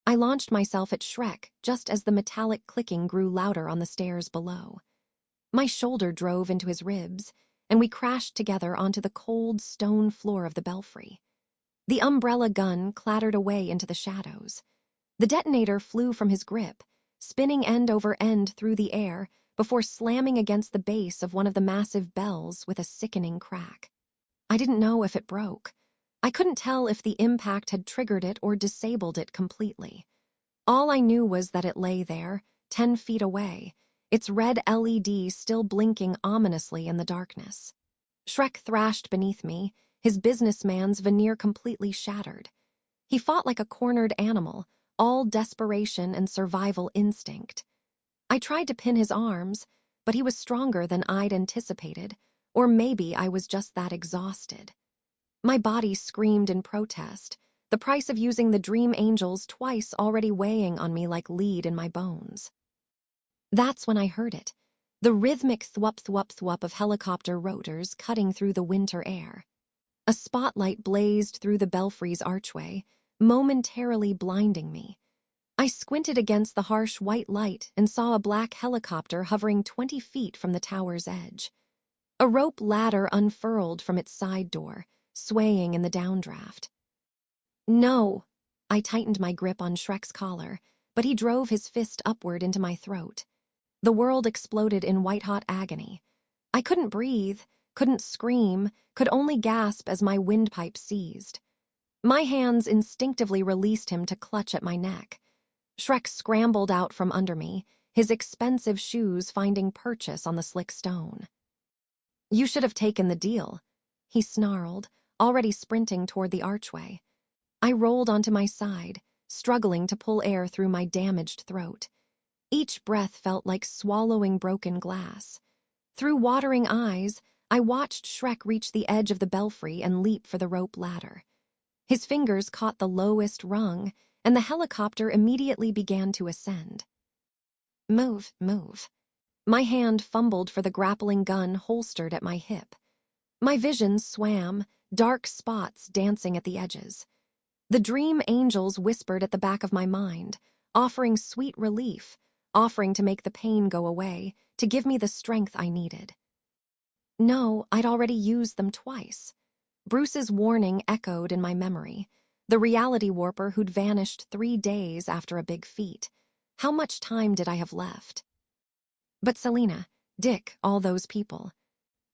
I launched myself at Shrek just as the metallic clicking grew louder on the stairs below. My shoulder drove into his ribs, and we crashed together onto the cold stone floor of the belfry. The umbrella gun clattered away into the shadows. The detonator flew from his grip, spinning end over end through the air before slamming against the base of one of the massive bells with a sickening crack. I didn't know if it broke. I couldn't tell if the impact had triggered it or disabled it completely. All I knew was that it lay there, 10 feet away, its red LED still blinking ominously in the darkness. Shrek thrashed beneath me, his businessman's veneer completely shattered. He fought like a cornered animal, all desperation and survival instinct. I tried to pin his arms, but he was stronger than I'd anticipated, or maybe I was just that exhausted. My body screamed in protest, the price of using the Dream Angels twice already weighing on me like lead in my bones. That's when I heard it, the rhythmic thwup-thwup-thwup of helicopter rotors cutting through the winter air. A spotlight blazed through the belfry's archway, momentarily blinding me. I squinted against the harsh white light and saw a black helicopter hovering 20 feet from the tower's edge. A rope ladder unfurled from its side door, swaying in the downdraft. No! I tightened my grip on Shrek's collar, but he drove his fist upward into my throat. The world exploded in white-hot agony. I couldn't breathe, couldn't scream, could only gasp as my windpipe seized. My hands instinctively released him to clutch at my neck. Shrek scrambled out from under me, his expensive shoes finding purchase on the slick stone. "You should have taken the deal," he snarled, already sprinting toward the archway. I rolled onto my side, struggling to pull air through my damaged throat. Each breath felt like swallowing broken glass. Through watering eyes, I watched Shrek reach the edge of the belfry and leap for the rope ladder. His fingers caught the lowest rung, and the helicopter immediately began to ascend. Move, move. My hand fumbled for the grappling gun holstered at my hip. My vision swam, dark spots dancing at the edges. The Dream Angels whispered at the back of my mind, offering sweet relief, offering to make the pain go away, to give me the strength I needed. No, I'd already used them twice. Bruce's warning echoed in my memory. The reality warper who'd vanished 3 days after a big feat. How much time did I have left? But Selina, Dick, all those people.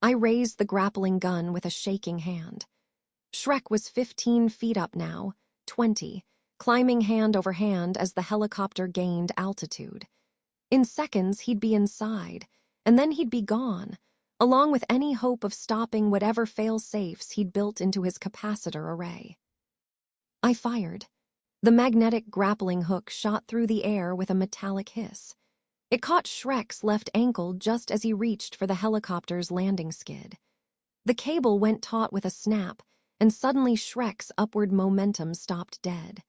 I raised the grappling gun with a shaking hand. Shrek was 15 feet up now, 20, climbing hand over hand as the helicopter gained altitude. In seconds, he'd be inside, and then he'd be gone, along with any hope of stopping whatever fail-safes he'd built into his capacitor array. I fired. The magnetic grappling hook shot through the air with a metallic hiss. It caught Shrek's left ankle just as he reached for the helicopter's landing skid. The cable went taut with a snap, and suddenly Shrek's upward momentum stopped dead.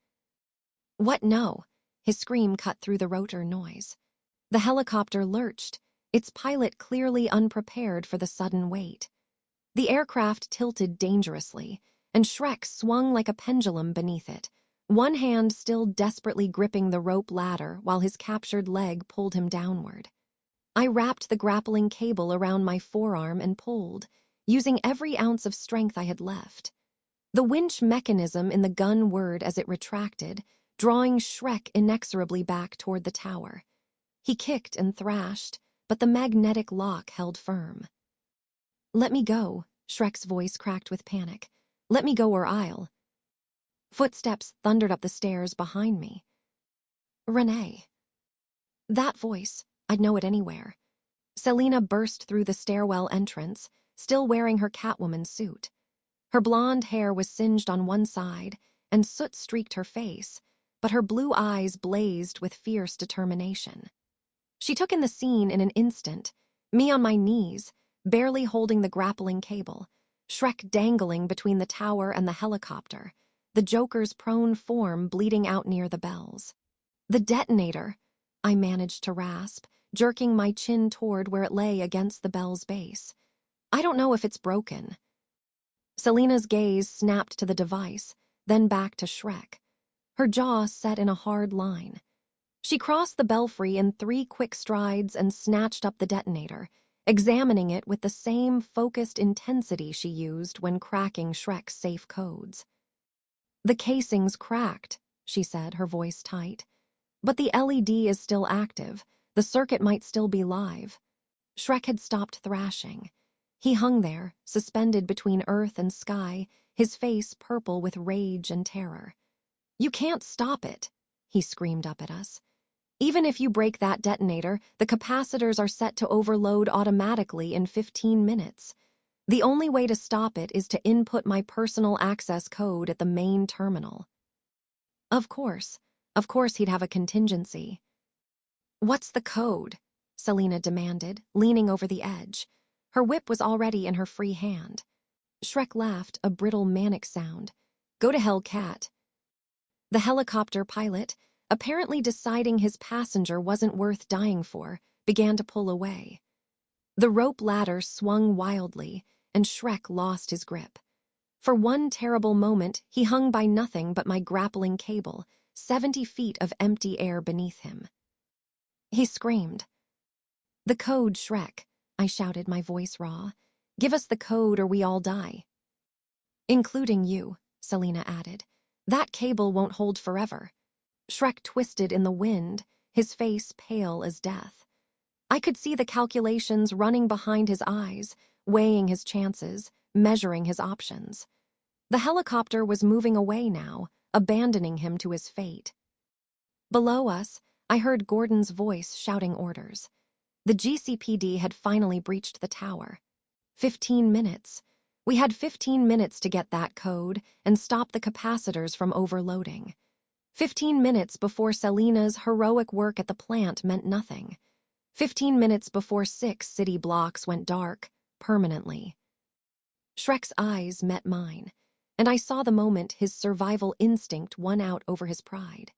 "What, no?" His scream cut through the rotor noise. The helicopter lurched, its pilot clearly unprepared for the sudden weight. The aircraft tilted dangerously, and Shrek swung like a pendulum beneath it, one hand still desperately gripping the rope ladder while his captured leg pulled him downward. I wrapped the grappling cable around my forearm and pulled, using every ounce of strength I had left. The winch mechanism in the gun whirred as it retracted, drawing Shrek inexorably back toward the tower. He kicked and thrashed, but the magnetic lock held firm. "Let me go," Shrek's voice cracked with panic. "Let me go or I'll..." Footsteps thundered up the stairs behind me. Renee. That voice, I'd know it anywhere. Selina burst through the stairwell entrance, still wearing her Catwoman suit. Her blonde hair was singed on one side, and soot streaked her face, but her blue eyes blazed with fierce determination. She took in the scene in an instant, me on my knees, barely holding the grappling cable, Shrek dangling between the tower and the helicopter, the Joker's prone form bleeding out near the bells. "The detonator," I managed to rasp, jerking my chin toward where it lay against the bell's base. "I don't know if it's broken." Selina's gaze snapped to the device, then back to Shrek. her jaw set in a hard line. She crossed the belfry in 3 quick strides and snatched up the detonator, examining it with the same focused intensity she used when cracking Shrek's safe codes. "The casing's cracked," she said, her voice tight. "But the LED is still active. The circuit might still be live." Shrek had stopped thrashing. He hung there, suspended between earth and sky, his face purple with rage and terror. "You can't stop it," he screamed up at us. "Even if you break that detonator, the capacitors are set to overload automatically in 15 minutes. The only way to stop it is to input my personal access code at the main terminal." Of course he'd have a contingency. "What's the code?" Selina demanded, leaning over the edge. Her whip was already in her free hand. Shrek laughed, a brittle manic sound. "Go to hell, cat." The helicopter pilot, apparently deciding his passenger wasn't worth dying for, began to pull away. The rope ladder swung wildly, and Shrek lost his grip. For one terrible moment, he hung by nothing but my grappling cable, 70 feet of empty air beneath him. He screamed. "The code, Shrek," I shouted, my voice raw. "Give us the code or we all die." "Including you," Selina added. "That cable won't hold forever." Shrek twisted in the wind, his face pale as death. I could see the calculations running behind his eyes, weighing his chances, measuring his options. The helicopter was moving away now, abandoning him to his fate. Below us, I heard Gordon's voice shouting orders. The GCPD had finally breached the tower. 15 minutes. We had 15 minutes to get that code and stop the capacitors from overloading. 15 minutes before Selina's heroic work at the plant meant nothing. 15 minutes before 6 city blocks went dark, permanently. Shrek's eyes met mine, and I saw the moment his survival instinct won out over his pride.